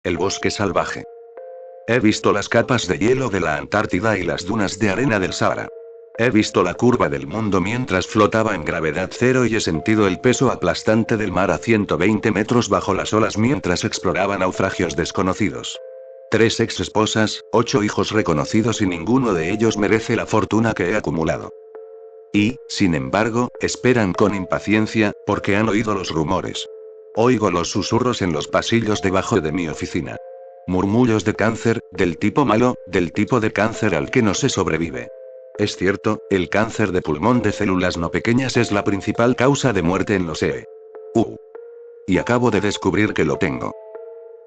El bosque salvaje. He visto las capas de hielo de la Antártida y las dunas de arena del Sahara. He visto la curva del mundo mientras flotaba en gravedad cero y he sentido el peso aplastante del mar a 120 metros bajo las olas mientras exploraba naufragios desconocidos. 3 ex esposas, 8 hijos reconocidos y ninguno de ellos merece la fortuna que he acumulado. Y, sin embargo, esperan con impaciencia, porque han oído los rumores. Oigo los susurros en los pasillos debajo de mi oficina. Murmullos de cáncer, del tipo malo, del tipo de cáncer al que no se sobrevive. Es cierto, el cáncer de pulmón de células no pequeñas es la principal causa de muerte en los EU. Y acabo de descubrir que lo tengo.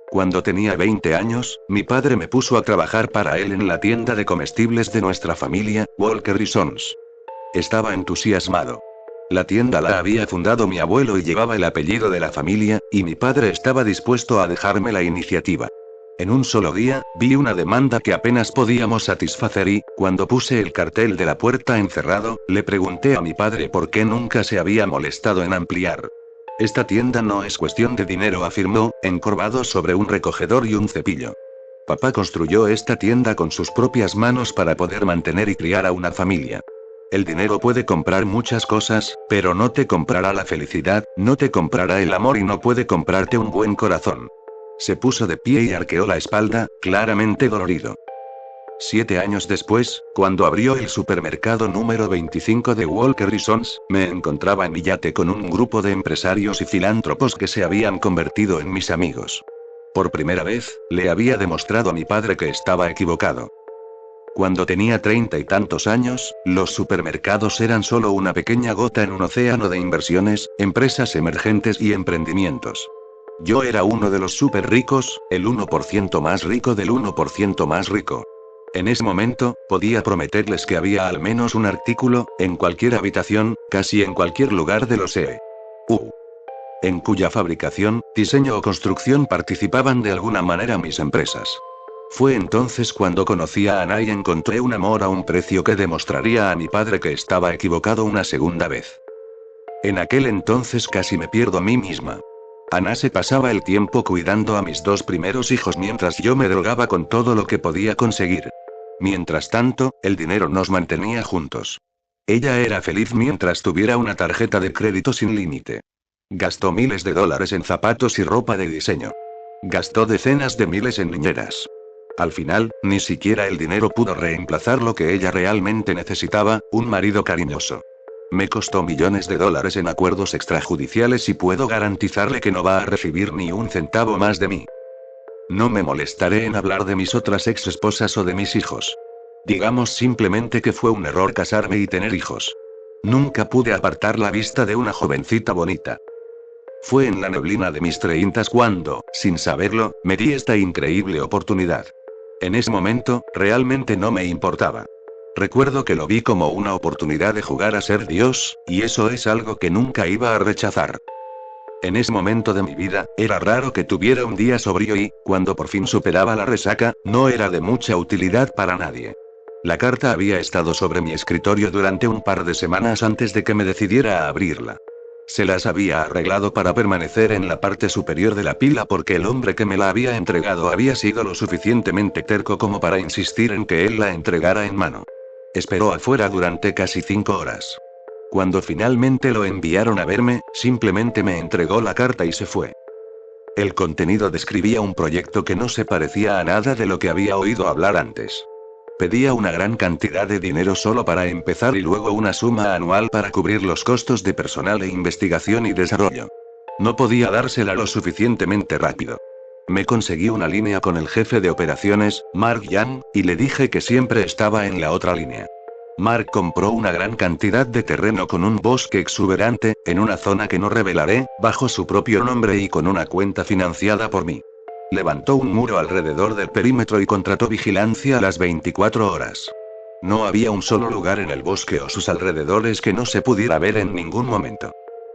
Cuando tenía 20 años, mi padre me puso a trabajar para él en la tienda de comestibles de nuestra familia, Walker & Sons. Estaba entusiasmado. La tienda la había fundado mi abuelo y llevaba el apellido de la familia, y mi padre estaba dispuesto a dejarme la iniciativa. En un solo día, vi una demanda que apenas podíamos satisfacer y, cuando puse el cartel de la puerta encerrado, le pregunté a mi padre por qué nunca se había molestado en ampliar. Esta tienda no es cuestión de dinero, afirmó, encorvado sobre un recogedor y un cepillo. Papá construyó esta tienda con sus propias manos para poder mantener y criar a una familia. El dinero puede comprar muchas cosas, pero no te comprará la felicidad, no te comprará el amor y no puede comprarte un buen corazón. Se puso de pie y arqueó la espalda, claramente dolorido. 7 años después, cuando abrió el supermercado número 25 de Walker & Sons, me encontraba en mi yate con un grupo de empresarios y filántropos que se habían convertido en mis amigos. Por primera vez, le había demostrado a mi padre que estaba equivocado. Cuando tenía 30 y tantos años, los supermercados eran solo una pequeña gota en un océano de inversiones, empresas emergentes y emprendimientos. Yo era uno de los súper ricos, el 1% más rico del 1% más rico. En ese momento, podía prometerles que había al menos un artículo, en cualquier habitación, casi en cualquier lugar de los EU. En cuya fabricación, diseño o construcción participaban de alguna manera mis empresas. Fue entonces cuando conocí a Ana y encontré un amor a un precio que demostraría a mi padre que estaba equivocado una segunda vez. En aquel entonces casi me pierdo a mí misma. Ana se pasaba el tiempo cuidando a mis 2 primeros hijos mientras yo me drogaba con todo lo que podía conseguir. Mientras tanto, el dinero nos mantenía juntos. Ella era feliz mientras tuviera una tarjeta de crédito sin límite. Gastó miles de dólares en zapatos y ropa de diseño. Gastó decenas de miles en niñeras. Al final, ni siquiera el dinero pudo reemplazar lo que ella realmente necesitaba, un marido cariñoso. Me costó millones de dólares en acuerdos extrajudiciales y puedo garantizarle que no va a recibir ni un centavo más de mí. No me molestaré en hablar de mis otras ex esposas o de mis hijos. Digamos simplemente que fue un error casarme y tener hijos. Nunca pude apartar la vista de una jovencita bonita. Fue en la neblina de mis 30 cuando, sin saberlo, me di esta increíble oportunidad. En ese momento, realmente no me importaba. Recuerdo que lo vi como una oportunidad de jugar a ser Dios, y eso es algo que nunca iba a rechazar. En ese momento de mi vida, era raro que tuviera un día sobrio y, cuando por fin superaba la resaca, no era de mucha utilidad para nadie. La carta había estado sobre mi escritorio durante un par de semanas antes de que me decidiera a abrirla. Se las había arreglado para permanecer en la parte superior de la pila porque el hombre que me la había entregado había sido lo suficientemente terco como para insistir en que él la entregara en mano. Esperó afuera durante casi 5 horas. Cuando finalmente lo enviaron a verme, simplemente me entregó la carta y se fue. El contenido describía un proyecto que no se parecía a nada de lo que había oído hablar antes. Pedía una gran cantidad de dinero solo para empezar y luego una suma anual para cubrir los costos de personal e investigación y desarrollo. No podía dársela lo suficientemente rápido. Me conseguí una línea con el jefe de operaciones, Mark Young, y le dije que siempre estaba en la otra línea. Mark compró una gran cantidad de terreno con un bosque exuberante, en una zona que no revelaré, bajo su propio nombre y con una cuenta financiada por mí. Levantó un muro alrededor del perímetro y contrató vigilancia a las 24 horas. No había un solo lugar en el bosque o sus alrededores que no se pudiera ver en ningún momento.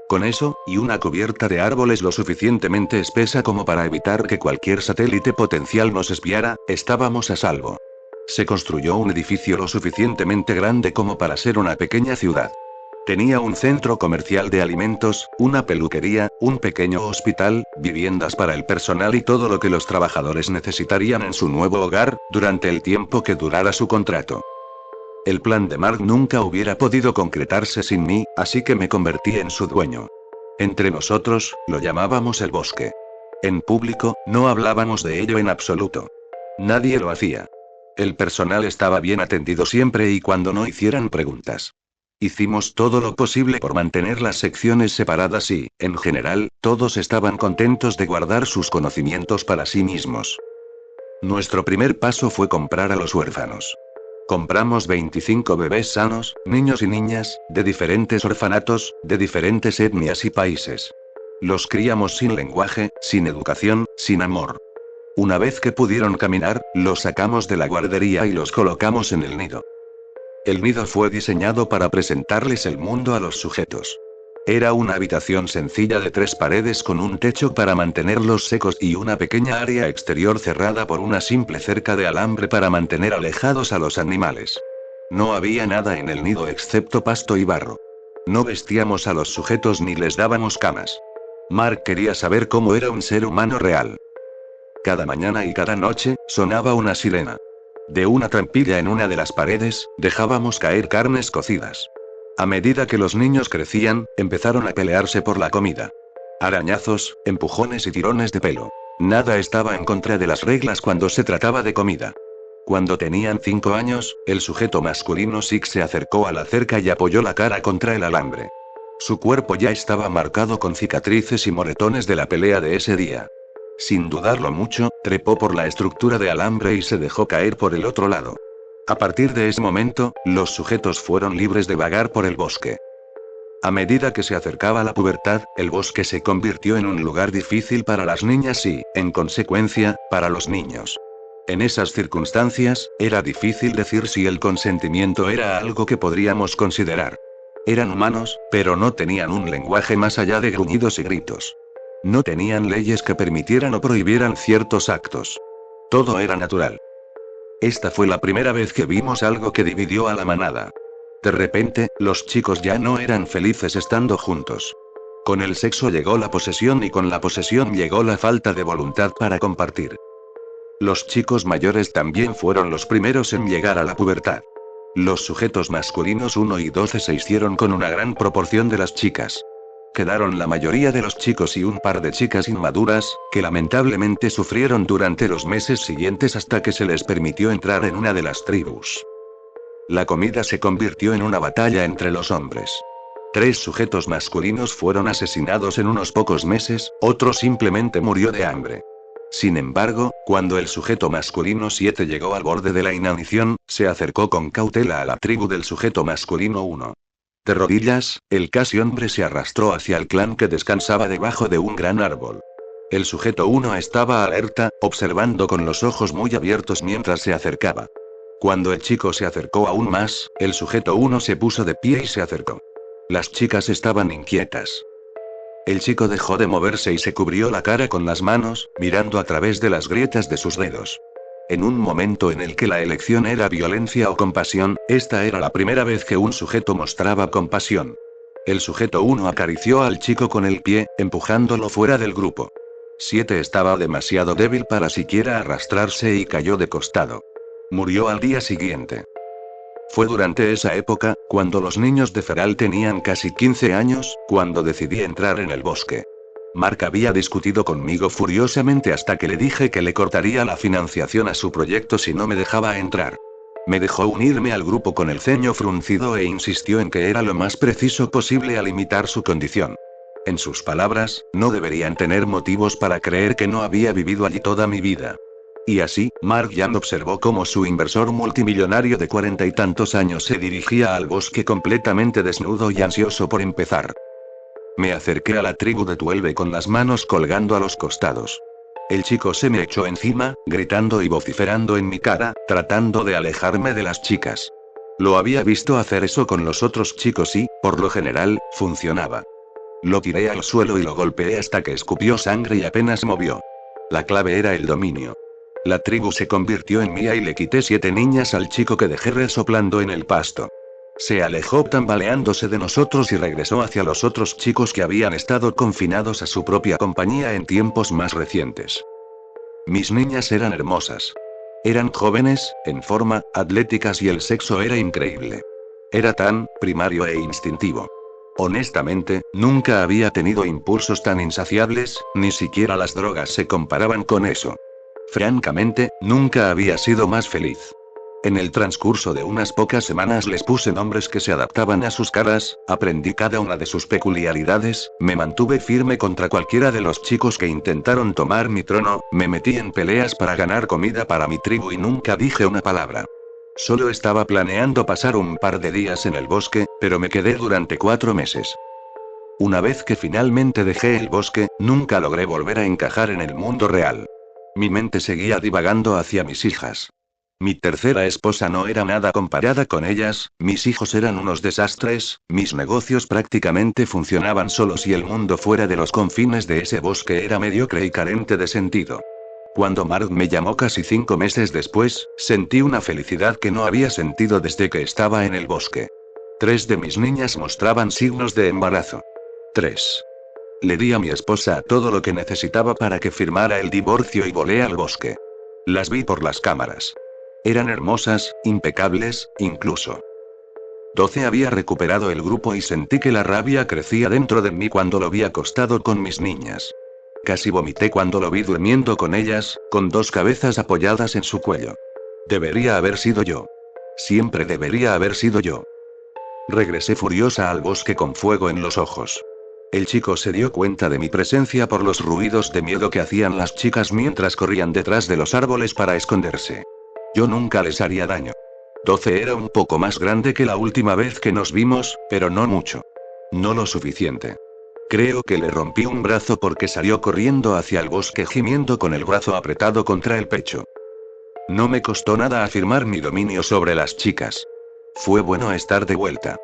Con eso, y una cubierta de árboles lo suficientemente espesa como para evitar que cualquier satélite potencial nos espiara, estábamos a salvo. Se construyó un edificio lo suficientemente grande como para ser una pequeña ciudad. Tenía un centro comercial de alimentos, una peluquería, un pequeño hospital, viviendas para el personal y todo lo que los trabajadores necesitarían en su nuevo hogar, durante el tiempo que durara su contrato. El plan de Mark nunca hubiera podido concretarse sin mí, así que me convertí en su dueño. Entre nosotros, lo llamábamos el bosque. En público, no hablábamos de ello en absoluto. Nadie lo hacía. El personal estaba bien atendido siempre y cuando no hicieran preguntas. Hicimos todo lo posible por mantener las secciones separadas y, en general, todos estaban contentos de guardar sus conocimientos para sí mismos. Nuestro primer paso fue comprar a los huérfanos. Compramos 25 bebés sanos, niños y niñas, de diferentes orfanatos, de diferentes etnias y países. Los criamos sin lenguaje, sin educación, sin amor. Una vez que pudieron caminar, los sacamos de la guardería y los colocamos en el nido. El nido fue diseñado para presentarles el mundo a los sujetos. Era una habitación sencilla de 3 paredes con un techo para mantenerlos secos y una pequeña área exterior cerrada por una simple cerca de alambre para mantener alejados a los animales. No había nada en el nido excepto pasto y barro. No vestíamos a los sujetos ni les dábamos camas. Mark quería saber cómo era un ser humano real. Cada mañana y cada noche, sonaba una sirena. De una trampilla en una de las paredes, dejábamos caer carnes cocidas. A medida que los niños crecían, empezaron a pelearse por la comida. Arañazos, empujones y tirones de pelo. Nada estaba en contra de las reglas cuando se trataba de comida. Cuando tenían 5 años, el sujeto masculino Six se acercó a la cerca y apoyó la cara contra el alambre. Su cuerpo ya estaba marcado con cicatrices y moretones de la pelea de ese día. Sin dudarlo mucho, trepó por la estructura de alambre y se dejó caer por el otro lado. A partir de ese momento, los sujetos fueron libres de vagar por el bosque. A medida que se acercaba la pubertad, el bosque se convirtió en un lugar difícil para las niñas y, en consecuencia, para los niños. En esas circunstancias, era difícil decir si el consentimiento era algo que podríamos considerar. Eran humanos, pero no tenían un lenguaje más allá de gruñidos y gritos. No tenían leyes que permitieran o prohibieran ciertos actos. Todo era natural. Esta fue la primera vez que vimos algo que dividió a la manada. De repente, los chicos ya no eran felices estando juntos. Con el sexo llegó la posesión y con la posesión llegó la falta de voluntad para compartir. Los chicos mayores también fueron los primeros en llegar a la pubertad. Los sujetos masculinos 1 y 12 se hicieron con una gran proporción de las chicas. Quedaron la mayoría de los chicos y un par de chicas inmaduras, que lamentablemente sufrieron durante los meses siguientes hasta que se les permitió entrar en una de las tribus. La comida se convirtió en una batalla entre los hombres. 3 sujetos masculinos fueron asesinados en unos pocos meses, otro simplemente murió de hambre. Sin embargo, cuando el sujeto masculino 7 llegó al borde de la inanición, se acercó con cautela a la tribu del sujeto masculino 1. De rodillas, el casi hombre se arrastró hacia el clan que descansaba debajo de un gran árbol. El sujeto 1 estaba alerta, observando con los ojos muy abiertos mientras se acercaba. Cuando el chico se acercó aún más, el sujeto 1 se puso de pie y se acercó. Las chicas estaban inquietas. El chico dejó de moverse y se cubrió la cara con las manos, mirando a través de las grietas de sus dedos. En un momento en el que la elección era violencia o compasión, esta era la primera vez que un sujeto mostraba compasión. El sujeto 1 acarició al chico con el pie, empujándolo fuera del grupo. 7 estaba demasiado débil para siquiera arrastrarse y cayó de costado. Murió al día siguiente. Fue durante esa época, cuando los niños de Feral tenían casi 15 años, cuando decidí entrar en el bosque. Mark había discutido conmigo furiosamente hasta que le dije que le cortaría la financiación a su proyecto si no me dejaba entrar. Me dejó unirme al grupo con el ceño fruncido e insistió en que era lo más preciso posible al imitar su condición. En sus palabras, no deberían tener motivos para creer que no había vivido allí toda mi vida. Y así, Mark Young observó cómo su inversor multimillonario de 40 y tantos años se dirigía al bosque completamente desnudo y ansioso por empezar. Me acerqué a la tribu de 12 con las manos colgando a los costados. El chico se me echó encima, gritando y vociferando en mi cara, tratando de alejarme de las chicas. Lo había visto hacer eso con los otros chicos y, por lo general, funcionaba. Lo tiré al suelo y lo golpeé hasta que escupió sangre y apenas movió. La clave era el dominio. La tribu se convirtió en mía y le quité 7 niñas al chico que dejé resoplando en el pasto. Se alejó tambaleándose de nosotros y regresó hacia los otros chicos que habían estado confinados a su propia compañía en tiempos más recientes. Mis niñas eran hermosas. Eran jóvenes, en forma, atléticas y el sexo era increíble. Era tan primario e instintivo. Honestamente, nunca había tenido impulsos tan insaciables, ni siquiera las drogas se comparaban con eso. Francamente, nunca había sido más feliz. En el transcurso de unas pocas semanas les puse nombres que se adaptaban a sus caras, aprendí cada una de sus peculiaridades, me mantuve firme contra cualquiera de los chicos que intentaron tomar mi trono, me metí en peleas para ganar comida para mi tribu y nunca dije una palabra. Solo estaba planeando pasar un par de días en el bosque, pero me quedé durante 4 meses. Una vez que finalmente dejé el bosque, nunca logré volver a encajar en el mundo real. Mi mente seguía divagando hacia mis hijas. Mi tercera esposa no era nada comparada con ellas, mis hijos eran unos desastres, mis negocios prácticamente funcionaban solos y el mundo fuera de los confines de ese bosque era mediocre y carente de sentido. Cuando Mark me llamó casi 5 meses después, sentí una felicidad que no había sentido desde que estaba en el bosque. 3 de mis niñas mostraban signos de embarazo. 3. Le di a mi esposa todo lo que necesitaba para que firmara el divorcio y volé al bosque. Las vi por las cámaras. Eran hermosas, impecables, incluso. 12 había recuperado el grupo y sentí que la rabia crecía dentro de mí cuando lo vi acostado con mis niñas. Casi vomité cuando lo vi durmiendo con ellas, con 2 cabezas apoyadas en su cuello. Debería haber sido yo. Siempre debería haber sido yo. Regresé furiosa al bosque con fuego en los ojos. El chico se dio cuenta de mi presencia por los ruidos de miedo que hacían las chicas mientras corrían detrás de los árboles para esconderse. Yo nunca les haría daño. 12 era un poco más grande que la última vez que nos vimos, pero no mucho. No lo suficiente. Creo que le rompí un brazo porque salió corriendo hacia el bosque gimiendo con el brazo apretado contra el pecho. No me costó nada afirmar mi dominio sobre las chicas. Fue bueno estar de vuelta.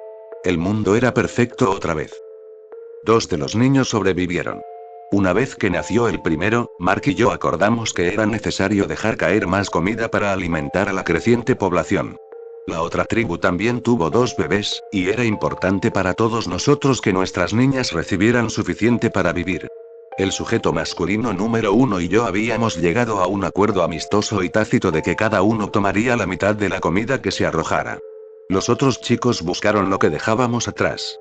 El mundo era perfecto otra vez. 2 de los niños sobrevivieron. Una vez que nació el primero, Mark y yo acordamos que era necesario dejar caer más comida para alimentar a la creciente población. La otra tribu también tuvo 2 bebés, y era importante para todos nosotros que nuestras niñas recibieran suficiente para vivir. El sujeto masculino número 1 y yo habíamos llegado a un acuerdo amistoso y tácito de que cada uno tomaría la mitad de la comida que se arrojara. Los otros chicos buscaron lo que dejábamos atrás.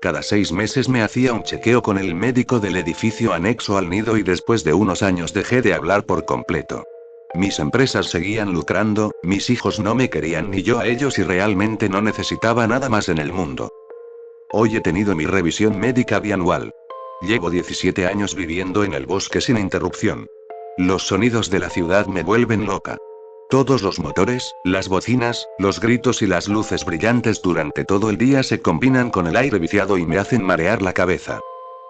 Cada 6 meses me hacía un chequeo con el médico del edificio anexo al nido y después de unos años dejé de hablar por completo. Mis empresas seguían lucrando, mis hijos no me querían ni yo a ellos y realmente no necesitaba nada más en el mundo. Hoy he tenido mi revisión médica bianual. Llevo 17 años viviendo en el bosque sin interrupción. Los sonidos de la ciudad me vuelven loca. Todos los motores, las bocinas, los gritos y las luces brillantes durante todo el día se combinan con el aire viciado y me hacen marear la cabeza.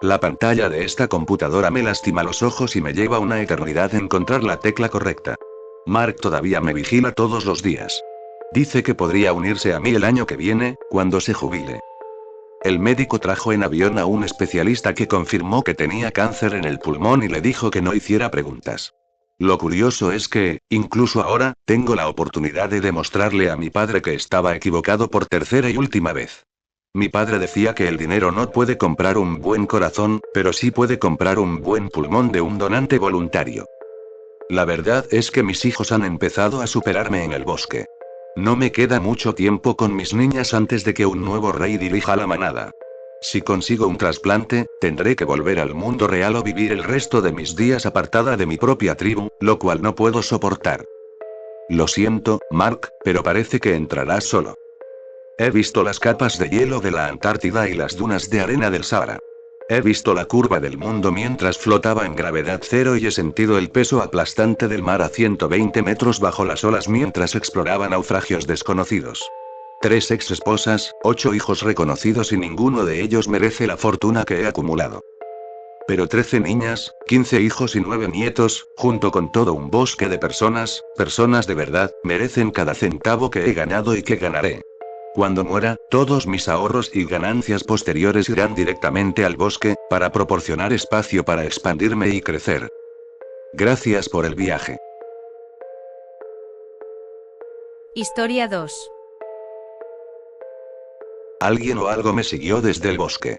La pantalla de esta computadora me lastima los ojos y me lleva una eternidad encontrar la tecla correcta. Mark todavía me vigila todos los días. Dice que podría unirse a mí el año que viene, cuando se jubile. El médico trajo en avión a un especialista que confirmó que tenía cáncer en el pulmón y le dijo que no hiciera preguntas. Lo curioso es que, incluso ahora, tengo la oportunidad de demostrarle a mi padre que estaba equivocado por tercera y última vez. Mi padre decía que el dinero no puede comprar un buen corazón, pero sí puede comprar un buen pulmón de un donante voluntario. La verdad es que mis hijos han empezado a superarme en el bosque. No me queda mucho tiempo con mis niñas antes de que un nuevo rey dirija la manada. Si consigo un trasplante, tendré que volver al mundo real o vivir el resto de mis días apartada de mi propia tribu, lo cual no puedo soportar. Lo siento, Mark, pero parece que entrarás solo. He visto las capas de hielo de la Antártida y las dunas de arena del Sahara. He visto la curva del mundo mientras flotaba en gravedad cero y he sentido el peso aplastante del mar a 120 metros bajo las olas mientras exploraba naufragios desconocidos. 3 ex esposas, 8 hijos reconocidos y ninguno de ellos merece la fortuna que he acumulado. Pero 13 niñas, 15 hijos y 9 nietos, junto con todo un bosque de personas de verdad, merecen cada centavo que he ganado y que ganaré. Cuando muera, todos mis ahorros y ganancias posteriores irán directamente al bosque, para proporcionar espacio para expandirme y crecer. Gracias por el viaje. Historia 2. Alguien o algo me siguió desde el bosque.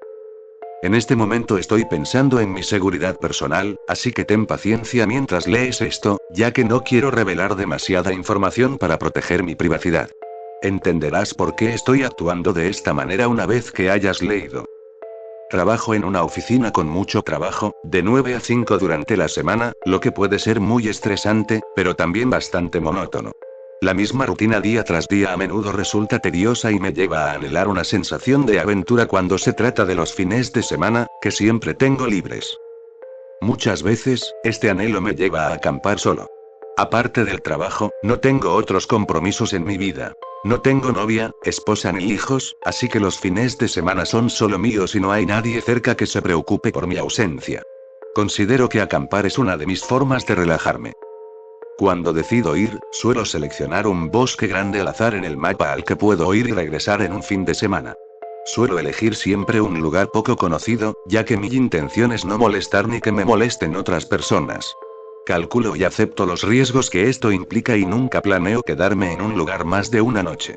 En este momento estoy pensando en mi seguridad personal, así que ten paciencia mientras lees esto, ya que no quiero revelar demasiada información para proteger mi privacidad. Entenderás por qué estoy actuando de esta manera una vez que hayas leído. Trabajo en una oficina con mucho trabajo, de 9 a 5 durante la semana, lo que puede ser muy estresante, pero también bastante monótono. La misma rutina día tras día a menudo resulta tediosa y me lleva a anhelar una sensación de aventura cuando se trata de los fines de semana, que siempre tengo libres. Muchas veces, este anhelo me lleva a acampar solo. Aparte del trabajo, no tengo otros compromisos en mi vida. No tengo novia, esposa ni hijos, así que los fines de semana son solo míos y no hay nadie cerca que se preocupe por mi ausencia. Considero que acampar es una de mis formas de relajarme. Cuando decido ir, suelo seleccionar un bosque grande al azar en el mapa al que puedo ir y regresar en un fin de semana. Suelo elegir siempre un lugar poco conocido, ya que mi intención es no molestar ni que me molesten otras personas. Calculo y acepto los riesgos que esto implica y nunca planeo quedarme en un lugar más de una noche.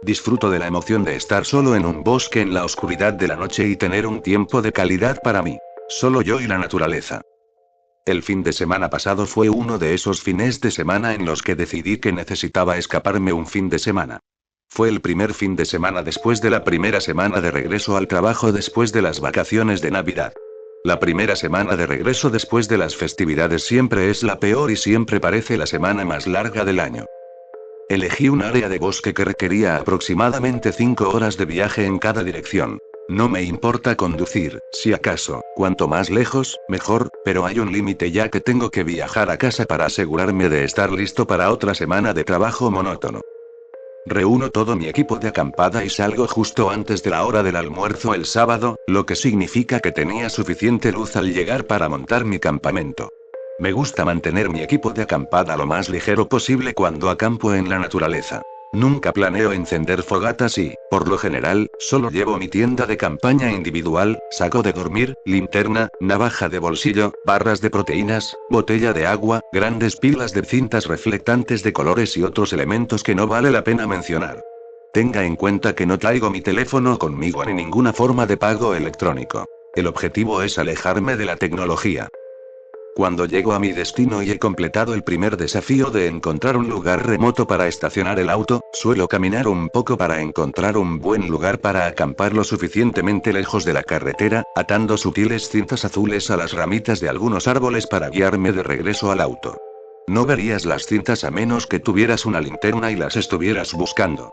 Disfruto de la emoción de estar solo en un bosque en la oscuridad de la noche y tener un tiempo de calidad para mí. Solo yo y la naturaleza. El fin de semana pasado fue uno de esos fines de semana en los que decidí que necesitaba escaparme un fin de semana. Fue el primer fin de semana después de la primera semana de regreso al trabajo después de las vacaciones de Navidad. La primera semana de regreso después de las festividades siempre es la peor y siempre parece la semana más larga del año. Elegí un área de bosque que requería aproximadamente 5 horas de viaje en cada dirección. No me importa conducir, si acaso, cuanto más lejos, mejor, pero hay un límite ya que tengo que viajar a casa para asegurarme de estar listo para otra semana de trabajo monótono. Reúno todo mi equipo de acampada y salgo justo antes de la hora del almuerzo el sábado, lo que significa que tenía suficiente luz al llegar para montar mi campamento. Me gusta mantener mi equipo de acampada lo más ligero posible cuando acampo en la naturaleza. Nunca planeo encender fogatas y, por lo general, solo llevo mi tienda de campaña individual, saco de dormir, linterna, navaja de bolsillo, barras de proteínas, botella de agua, grandes pilas de cintas reflectantes de colores y otros elementos que no vale la pena mencionar. Tenga en cuenta que no traigo mi teléfono conmigo ni ninguna forma de pago electrónico. El objetivo es alejarme de la tecnología. Cuando llego a mi destino y he completado el primer desafío de encontrar un lugar remoto para estacionar el auto, suelo caminar un poco para encontrar un buen lugar para acampar lo suficientemente lejos de la carretera, atando sutiles cintas azules a las ramitas de algunos árboles para guiarme de regreso al auto. No verías las cintas a menos que tuvieras una linterna y las estuvieras buscando.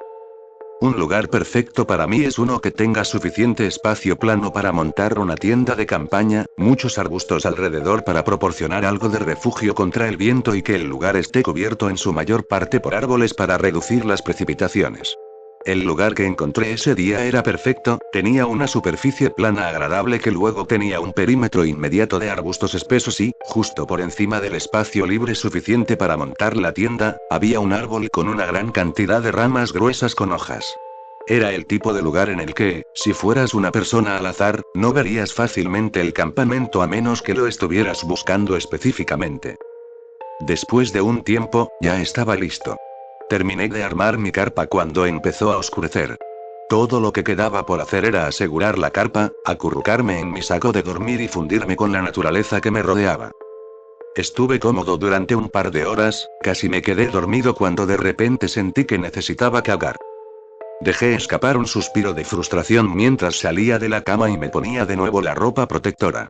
Un lugar perfecto para mí es uno que tenga suficiente espacio plano para montar una tienda de campaña, muchos arbustos alrededor para proporcionar algo de refugio contra el viento y que el lugar esté cubierto en su mayor parte por árboles para reducir las precipitaciones. El lugar que encontré ese día era perfecto, tenía una superficie plana agradable que luego tenía un perímetro inmediato de arbustos espesos y, justo por encima del espacio libre suficiente para montar la tienda, había un árbol con una gran cantidad de ramas gruesas con hojas. Era el tipo de lugar en el que, si fueras una persona al azar, no verías fácilmente el campamento a menos que lo estuvieras buscando específicamente. Después de un tiempo, ya estaba listo. Terminé de armar mi carpa cuando empezó a oscurecer. Todo lo que quedaba por hacer era asegurar la carpa, acurrucarme en mi saco de dormir y fundirme con la naturaleza que me rodeaba. Estuve cómodo durante un par de horas, casi me quedé dormido cuando de repente sentí que necesitaba cagar. Dejé escapar un suspiro de frustración mientras salía de la cama y me ponía de nuevo la ropa protectora.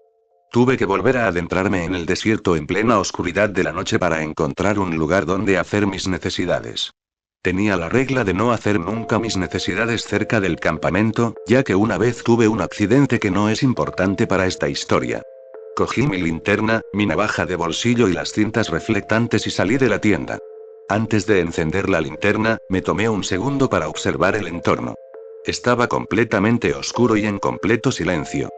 Tuve que volver a adentrarme en el desierto en plena oscuridad de la noche para encontrar un lugar donde hacer mis necesidades. Tenía la regla de no hacer nunca mis necesidades cerca del campamento, ya que una vez tuve un accidente que no es importante para esta historia. Cogí mi linterna, mi navaja de bolsillo y las cintas reflectantes y salí de la tienda. Antes de encender la linterna, me tomé un segundo para observar el entorno. Estaba completamente oscuro y en completo silencio.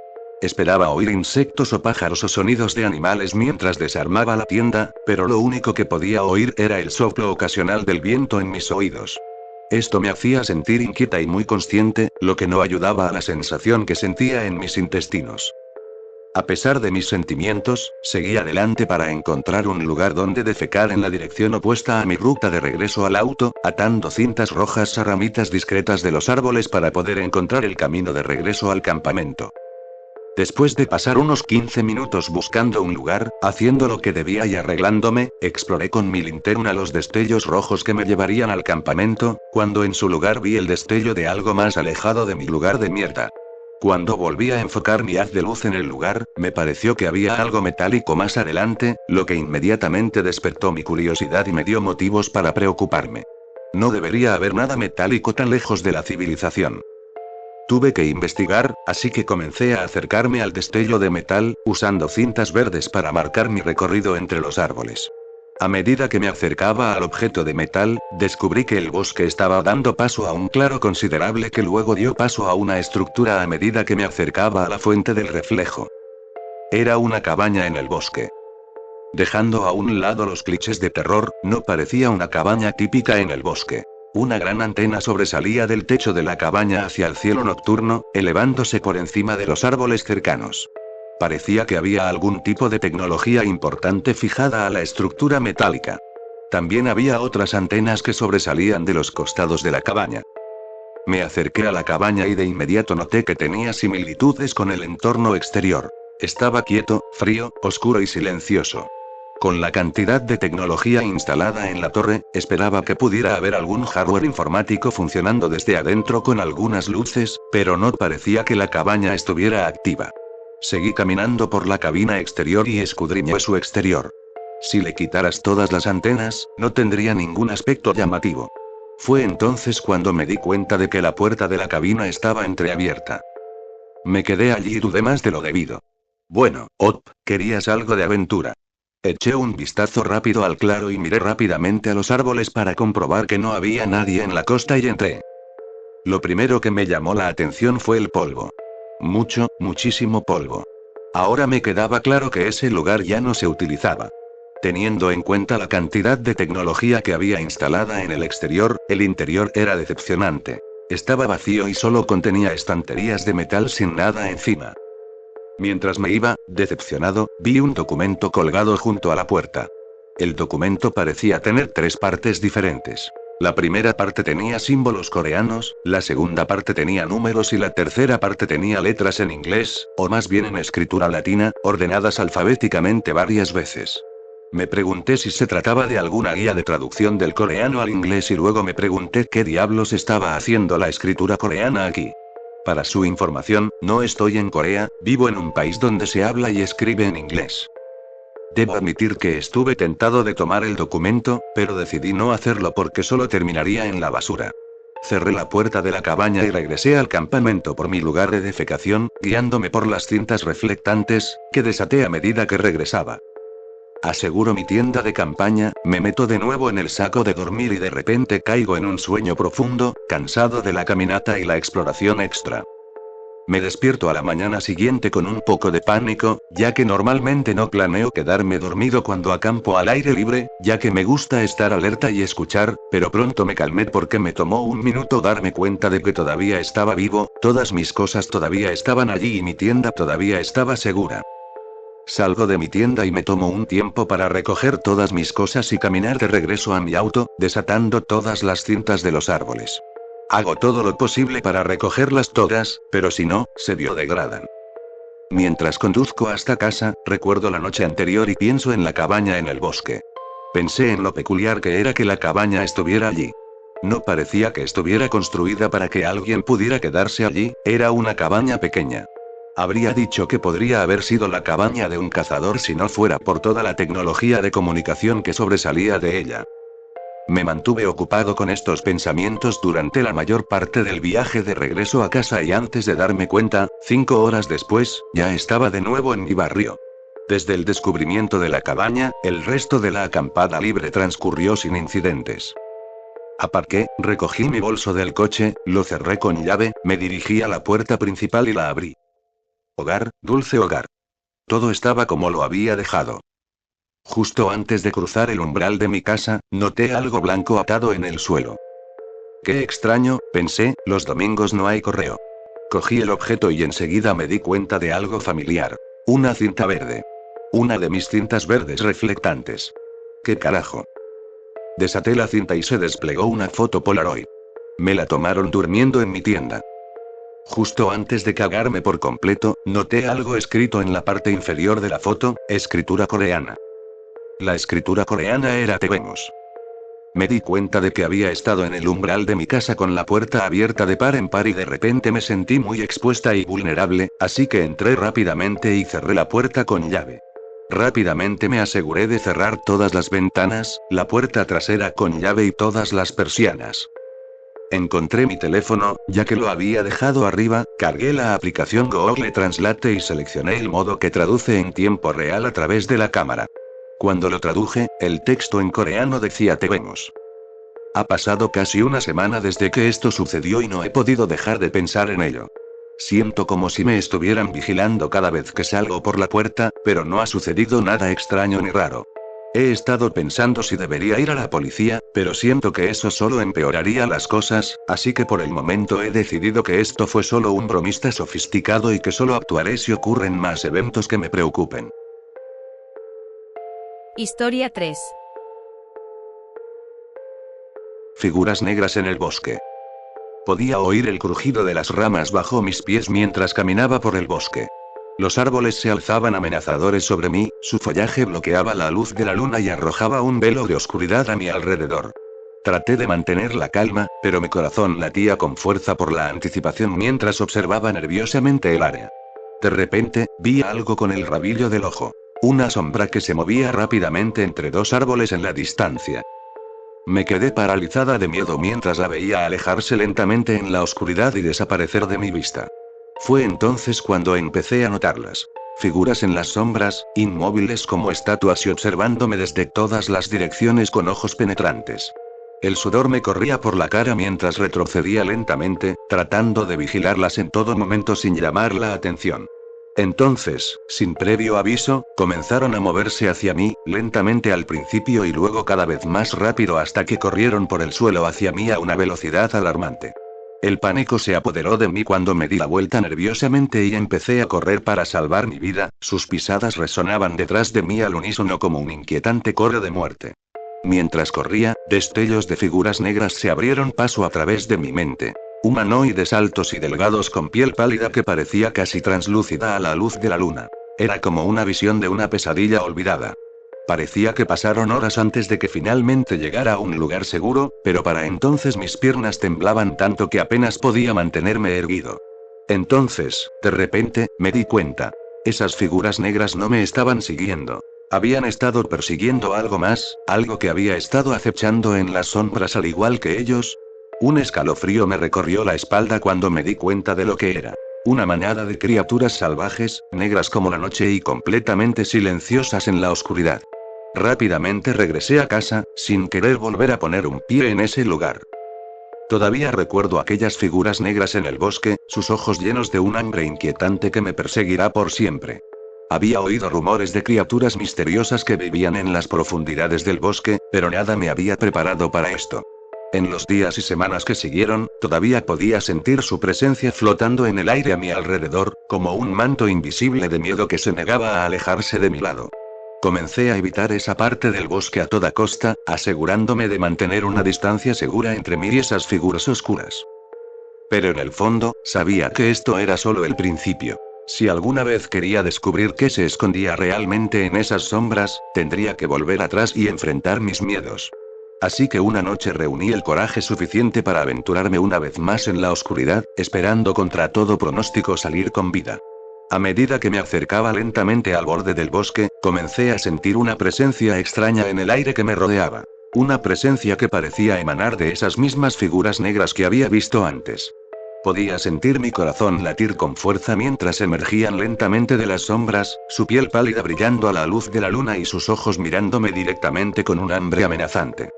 Esperaba oír insectos o pájaros o sonidos de animales mientras desarmaba la tienda, pero lo único que podía oír era el soplo ocasional del viento en mis oídos. Esto me hacía sentir inquieta y muy consciente, lo que no ayudaba a la sensación que sentía en mis intestinos. A pesar de mis sentimientos, seguí adelante para encontrar un lugar donde defecar en la dirección opuesta a mi ruta de regreso al auto, atando cintas rojas a ramitas discretas de los árboles para poder encontrar el camino de regreso al campamento. Después de pasar unos 15 minutos buscando un lugar, haciendo lo que debía y arreglándome, exploré con mi linterna los destellos rojos que me llevarían al campamento, cuando en su lugar vi el destello de algo más alejado de mi lugar de mierda. Cuando volví a enfocar mi haz de luz en el lugar, me pareció que había algo metálico más adelante, lo que inmediatamente despertó mi curiosidad y me dio motivos para preocuparme. No debería haber nada metálico tan lejos de la civilización. Tuve que investigar, así que comencé a acercarme al destello de metal, usando cintas verdes para marcar mi recorrido entre los árboles. A medida que me acercaba al objeto de metal, descubrí que el bosque estaba dando paso a un claro considerable que luego dio paso a una estructura a medida que me acercaba a la fuente del reflejo. Era una cabaña en el bosque. Dejando a un lado los clichés de terror, no parecía una cabaña típica en el bosque. Una gran antena sobresalía del techo de la cabaña hacia el cielo nocturno, elevándose por encima de los árboles cercanos. Parecía que había algún tipo de tecnología importante fijada a la estructura metálica. También había otras antenas que sobresalían de los costados de la cabaña. Me acerqué a la cabaña y de inmediato noté que tenía similitudes con el entorno exterior. Estaba quieto, frío, oscuro y silencioso. Con la cantidad de tecnología instalada en la torre, esperaba que pudiera haber algún hardware informático funcionando desde adentro con algunas luces, pero no parecía que la cabaña estuviera activa. Seguí caminando por la cabina exterior y escudriñé su exterior. Si le quitaras todas las antenas, no tendría ningún aspecto llamativo. Fue entonces cuando me di cuenta de que la puerta de la cabina estaba entreabierta. Me quedé allí y dudé más de lo debido. Bueno, querías algo de aventura. Eché un vistazo rápido al claro y miré rápidamente a los árboles para comprobar que no había nadie en la costa y entré. Lo primero que me llamó la atención fue el polvo. Muchísimo polvo. Ahora me quedaba claro que ese lugar ya no se utilizaba. Teniendo en cuenta la cantidad de tecnología que había instalada en el exterior, el interior era decepcionante. Estaba vacío y solo contenía estanterías de metal sin nada encima. Mientras me iba, decepcionado, vi un documento colgado junto a la puerta. El documento parecía tener 3 partes diferentes. La primera parte tenía símbolos coreanos, la segunda parte tenía números y la tercera parte tenía letras en inglés, o más bien en escritura latina, ordenadas alfabéticamente varias veces. Me pregunté si se trataba de alguna guía de traducción del coreano al inglés y luego me pregunté qué diablos estaba haciendo la escritura coreana aquí. Para su información, no estoy en Corea, vivo en un país donde se habla y escribe en inglés. Debo admitir que estuve tentado de tomar el documento, pero decidí no hacerlo porque solo terminaría en la basura. Cerré la puerta de la cabaña y regresé al campamento por mi lugar de defecación, guiándome por las cintas reflectantes, que desaté a medida que regresaba. Aseguro mi tienda de campaña, me meto de nuevo en el saco de dormir y de repente caigo en un sueño profundo, cansado de la caminata y la exploración extra. Me despierto a la mañana siguiente con un poco de pánico, ya que normalmente no planeo quedarme dormido cuando acampo al aire libre, ya que me gusta estar alerta y escuchar, pero pronto me calmé porque me tomó un minuto darme cuenta de que todavía estaba vivo, todas mis cosas todavía estaban allí y mi tienda todavía estaba segura. Salgo de mi tienda y me tomo un tiempo para recoger todas mis cosas y caminar de regreso a mi auto, desatando todas las cintas de los árboles. Hago todo lo posible para recogerlas todas, pero si no, se biodegradan. Mientras conduzco hasta casa, recuerdo la noche anterior y pienso en la cabaña en el bosque. Pensé en lo peculiar que era que la cabaña estuviera allí. No parecía que estuviera construida para que alguien pudiera quedarse allí, era una cabaña pequeña. Habría dicho que podría haber sido la cabaña de un cazador si no fuera por toda la tecnología de comunicación que sobresalía de ella. Me mantuve ocupado con estos pensamientos durante la mayor parte del viaje de regreso a casa y antes de darme cuenta, 5 horas después, ya estaba de nuevo en mi barrio. Desde el descubrimiento de la cabaña, el resto de la acampada libre transcurrió sin incidentes. Aparqué, recogí mi bolso del coche, lo cerré con llave, me dirigí a la puerta principal y la abrí. Hogar, dulce hogar. Todo estaba como lo había dejado. Justo antes de cruzar el umbral de mi casa, noté algo blanco atado en el suelo. Qué extraño, pensé, los domingos no hay correo. Cogí el objeto y enseguida me di cuenta de algo familiar. Una cinta verde. Una de mis cintas verdes reflectantes. ¿Qué carajo? Desaté la cinta y se desplegó una foto Polaroid. Me la tomaron durmiendo en mi tienda. Justo antes de cagarme por completo, noté algo escrito en la parte inferior de la foto, escritura coreana. La escritura coreana era "Te vemos". Me di cuenta de que había estado en el umbral de mi casa con la puerta abierta de par en par y de repente me sentí muy expuesta y vulnerable, así que entré rápidamente y cerré la puerta con llave. Rápidamente me aseguré de cerrar todas las ventanas, la puerta trasera con llave y todas las persianas. Encontré mi teléfono, ya que lo había dejado arriba, cargué la aplicación Google Translate y seleccioné el modo que traduce en tiempo real a través de la cámara. Cuando lo traduje, el texto en coreano decía "Te vemos". Ha pasado casi una semana desde que esto sucedió y no he podido dejar de pensar en ello. Siento como si me estuvieran vigilando cada vez que salgo por la puerta, pero no ha sucedido nada extraño ni raro. He estado pensando si debería ir a la policía, pero siento que eso solo empeoraría las cosas, así que por el momento he decidido que esto fue solo un bromista sofisticado y que solo actuaré si ocurren más eventos que me preocupen. Historia 3. Figuras negras en el bosque. Podía oír el crujido de las ramas bajo mis pies mientras caminaba por el bosque. Los árboles se alzaban amenazadores sobre mí, su follaje bloqueaba la luz de la luna y arrojaba un velo de oscuridad a mi alrededor. Traté de mantener la calma, pero mi corazón latía con fuerza por la anticipación mientras observaba nerviosamente el área. De repente, vi algo con el rabillo del ojo. Una sombra que se movía rápidamente entre dos árboles en la distancia. Me quedé paralizada de miedo mientras la veía alejarse lentamente en la oscuridad y desaparecer de mi vista. Fue entonces cuando empecé a notarlas. Figuras en las sombras, inmóviles como estatuas y observándome desde todas las direcciones con ojos penetrantes. El sudor me corría por la cara mientras retrocedía lentamente, tratando de vigilarlas en todo momento sin llamar la atención. Entonces, sin previo aviso, comenzaron a moverse hacia mí, lentamente al principio y luego cada vez más rápido hasta que corrieron por el suelo hacia mí a una velocidad alarmante. El pánico se apoderó de mí cuando me di la vuelta nerviosamente y empecé a correr para salvar mi vida, sus pisadas resonaban detrás de mí al unísono como un inquietante coro de muerte. Mientras corría, destellos de figuras negras se abrieron paso a través de mi mente. Humanoides altos y delgados con piel pálida que parecía casi translúcida a la luz de la luna. Era como una visión de una pesadilla olvidada. Parecía que pasaron horas antes de que finalmente llegara a un lugar seguro, pero para entonces mis piernas temblaban tanto que apenas podía mantenerme erguido. Entonces, de repente, me di cuenta. Esas figuras negras no me estaban siguiendo. Habían estado persiguiendo algo más, algo que había estado acechando en las sombras al igual que ellos. Un escalofrío me recorrió la espalda cuando me di cuenta de lo que era. Una manada de criaturas salvajes, negras como la noche y completamente silenciosas en la oscuridad. Rápidamente regresé a casa, sin querer volver a poner un pie en ese lugar. Todavía recuerdo aquellas figuras negras en el bosque, sus ojos llenos de un hambre inquietante que me perseguirá por siempre. Había oído rumores de criaturas misteriosas que vivían en las profundidades del bosque, pero nada me había preparado para esto. En los días y semanas que siguieron, todavía podía sentir su presencia flotando en el aire a mi alrededor, como un manto invisible de miedo que se negaba a alejarse de mi lado. Comencé a evitar esa parte del bosque a toda costa, asegurándome de mantener una distancia segura entre mí y esas figuras oscuras. Pero en el fondo, sabía que esto era solo el principio. Si alguna vez quería descubrir qué se escondía realmente en esas sombras, tendría que volver atrás y enfrentar mis miedos. Así que una noche reuní el coraje suficiente para aventurarme una vez más en la oscuridad, esperando contra todo pronóstico salir con vida. A medida que me acercaba lentamente al borde del bosque, comencé a sentir una presencia extraña en el aire que me rodeaba. Una presencia que parecía emanar de esas mismas figuras negras que había visto antes. Podía sentir mi corazón latir con fuerza mientras emergían lentamente de las sombras, su piel pálida brillando a la luz de la luna y sus ojos mirándome directamente con un hambre amenazante.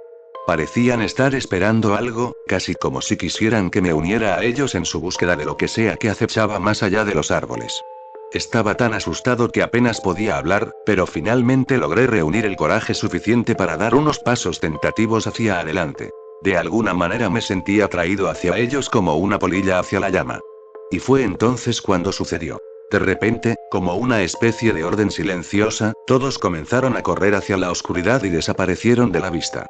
Parecían estar esperando algo, casi como si quisieran que me uniera a ellos en su búsqueda de lo que sea que acechaba más allá de los árboles. Estaba tan asustado que apenas podía hablar, pero finalmente logré reunir el coraje suficiente para dar unos pasos tentativos hacia adelante. De alguna manera me sentí atraído hacia ellos como una polilla hacia la llama. Y fue entonces cuando sucedió. De repente, como una especie de orden silenciosa, todos comenzaron a correr hacia la oscuridad y desaparecieron de la vista.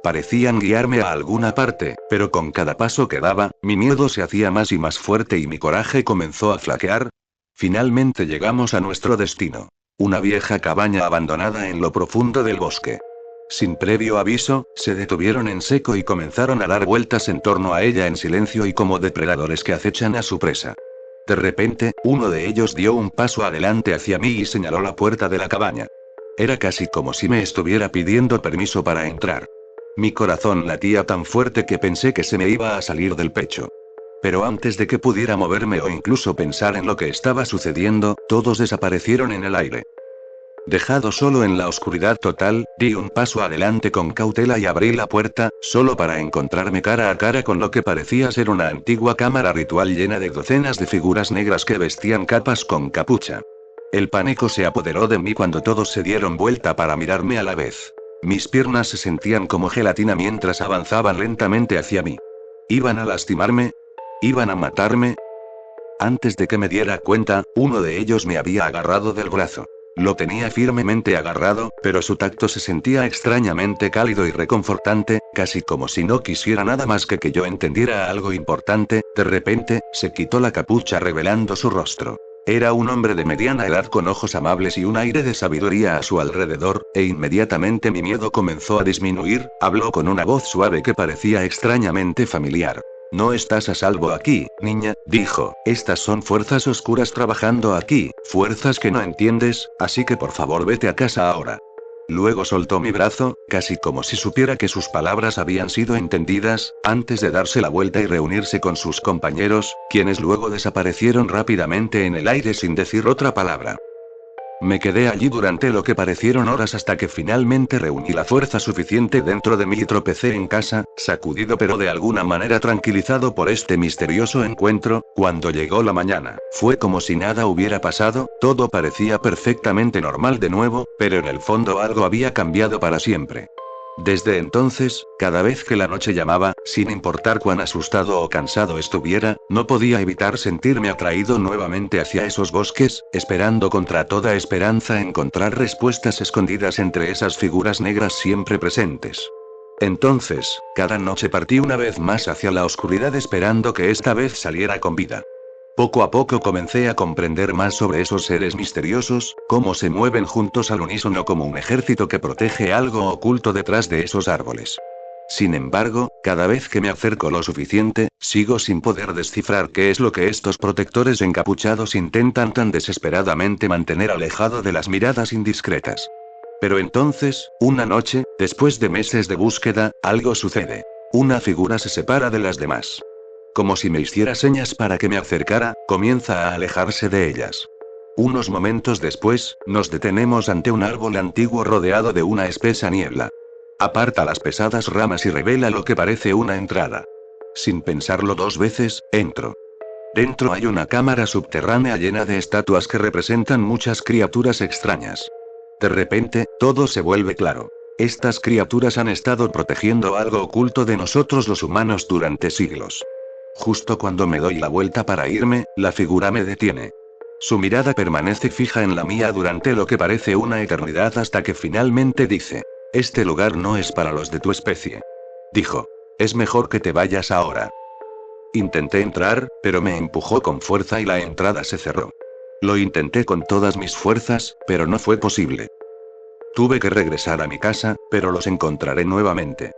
Parecían guiarme a alguna parte, pero con cada paso que daba, mi miedo se hacía más y más fuerte y mi coraje comenzó a flaquear. Finalmente llegamos a nuestro destino. Una vieja cabaña abandonada en lo profundo del bosque. Sin previo aviso, se detuvieron en seco y comenzaron a dar vueltas en torno a ella en silencio y como depredadores que acechan a su presa. De repente, uno de ellos dio un paso adelante hacia mí y señaló la puerta de la cabaña. Era casi como si me estuviera pidiendo permiso para entrar. Mi corazón latía tan fuerte que pensé que se me iba a salir del pecho. Pero antes de que pudiera moverme o incluso pensar en lo que estaba sucediendo, todos desaparecieron en el aire. Dejado solo en la oscuridad total, di un paso adelante con cautela y abrí la puerta, solo para encontrarme cara a cara con lo que parecía ser una antigua cámara ritual llena de docenas de figuras negras que vestían capas con capucha. El pánico se apoderó de mí cuando todos se dieron vuelta para mirarme a la vez. Mis piernas se sentían como gelatina mientras avanzaban lentamente hacia mí. ¿Iban a lastimarme? ¿Iban a matarme? Antes de que me diera cuenta, uno de ellos me había agarrado del brazo. Lo tenía firmemente agarrado, pero su tacto se sentía extrañamente cálido y reconfortante, casi como si no quisiera nada más que yo entendiera algo importante. De repente, se quitó la capucha revelando su rostro. Era un hombre de mediana edad con ojos amables y un aire de sabiduría a su alrededor, e inmediatamente mi miedo comenzó a disminuir. Habló con una voz suave que parecía extrañamente familiar. No estás a salvo aquí, niña, dijo. Estas son fuerzas oscuras trabajando aquí, fuerzas que no entiendes, así que por favor vete a casa ahora. Luego soltó mi brazo, casi como si supiera que sus palabras habían sido entendidas, antes de darse la vuelta y reunirse con sus compañeros, quienes luego desaparecieron rápidamente en el aire sin decir otra palabra. Me quedé allí durante lo que parecieron horas hasta que finalmente reuní la fuerza suficiente dentro de mí y tropecé en casa, sacudido pero de alguna manera tranquilizado por este misterioso encuentro. Cuando llegó la mañana, fue como si nada hubiera pasado, todo parecía perfectamente normal de nuevo, pero en el fondo algo había cambiado para siempre. Desde entonces, cada vez que la noche llamaba, sin importar cuán asustado o cansado estuviera, no podía evitar sentirme atraído nuevamente hacia esos bosques, esperando contra toda esperanza encontrar respuestas escondidas entre esas figuras negras siempre presentes. Entonces, cada noche partí una vez más hacia la oscuridad esperando que esta vez saliera con vida. Poco a poco comencé a comprender más sobre esos seres misteriosos, cómo se mueven juntos al unísono como un ejército que protege algo oculto detrás de esos árboles. Sin embargo, cada vez que me acerco lo suficiente, sigo sin poder descifrar qué es lo que estos protectores encapuchados intentan tan desesperadamente mantener alejado de las miradas indiscretas. Pero entonces, una noche, después de meses de búsqueda, algo sucede. Una figura se separa de las demás. Como si me hiciera señas para que me acercara, comienza a alejarse de ellas. Unos momentos después, nos detenemos ante un árbol antiguo rodeado de una espesa niebla. Aparta las pesadas ramas y revela lo que parece una entrada. Sin pensarlo dos veces, entro. Dentro hay una cámara subterránea llena de estatuas que representan muchas criaturas extrañas. De repente, todo se vuelve claro. Estas criaturas han estado protegiendo algo oculto de nosotros los humanos durante siglos. Justo cuando me doy la vuelta para irme, la figura me detiene. Su mirada permanece fija en la mía durante lo que parece una eternidad hasta que finalmente dice: este lugar no es para los de tu especie. Dijo: es mejor que te vayas ahora. Intenté entrar, pero me empujó con fuerza y la entrada se cerró. Lo intenté con todas mis fuerzas, pero no fue posible. Tuve que regresar a mi casa, pero los encontraré nuevamente.